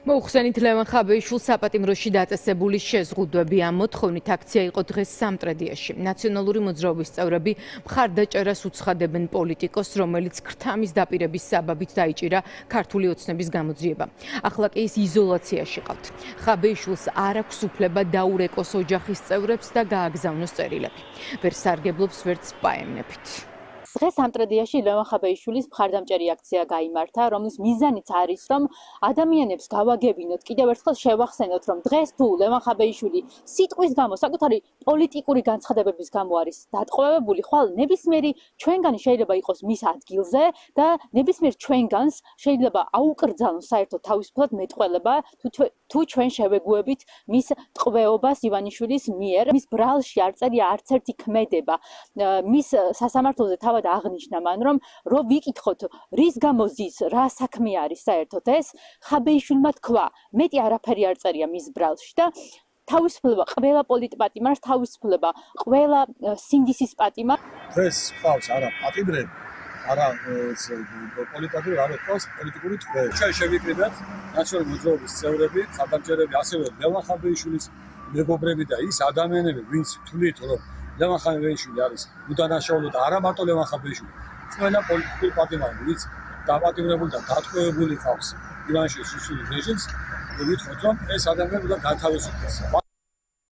მოუხსენით ლევან ხაბეიშვილს საპატიმროში დაწესებული შეზღუდვები ამ მოთხოვნით აქცია იყო დღეს სამტრედიაში. ნაციონალური მოძრაობის წევრები მხარდაჭერას უცხადებენ პოლიტიკოს, რომელიც ქრთამის დაპირების საბაბით დაიჭირა ქართული ოცნების გამოძიება. ახლა კი ის იზოლაციაში ყავთ. ხაბეიშვილს არ აქვს უფლება დაურეკოს ოჯახის წევრებს და გააგზავნოს წერილები. ვერ სარგებლობს ვერც პაემნებით. დღეს სამტრედიაში ლევან ხაბეიშვილის მხარდამჭერი აქცია გაიმართა, რომლის მიზანიც არის, რომ ადამიანებს გავაგებინოთ, კიდევ ერთხელ შევახსენოთ, რომ დღეს თუ ლევან ხაბეიშვილი სიტყვის გამო, საკუთარი პოლიტიკური განცხადებების გამო არის დატყვევებული, ხვალ ნებისმიერი ჩვენგანი შეიძლება იყოს მის ადგილზე და ნებისმიერ ჩვენგანს შეიძლება აუკრძალოს საერთოდ თავისუფლად მეტყველება, თუ ჩვენ შევეგუებით მის ტყვეობას ივანიშვილის მიერ. მის ბრალში არ წერია არც ერთი ქმედება. მის სასამართლოზე თავად აღნიშნა მან, რომ ვიკითხოთ, რის გამო ზის, რა საქმე არის საერთოდ ეს, ხაბეიშვილმა თქვა, მეტი არაფერი არ წერია მის ბრალში და თავისუფლება ყველა პოლიტპატიმარს, თავისუფლება ყველა სინდისის პატიმარს. დღეს ყავს არა პატიმრები, არა პოლიტპატიმრები, არა ყავს პოლიტიკური ტყვეები. ჩვენ შევიკრიბეთ ნაციონალური მოძრაობის წევრები, მხარდამჭერები, ასევე ლევან ხაბეიშვილის მეგობრები და ის ადამიანები, ვინც თვლით, რომ ლევან ხაბეიშვილი არის უდანაშაულო და არა მარტო ლევან ხაბეიშვილი, ყველა პოლიტიკური პატიმარი, ვინც დაპატიმრებული და დატყვევებული ყავს ივანიშვილის რუსული რეჟიმს, ვითხოვთ, რომ ეს ადამიანები უნდა გათავისუფლდეს.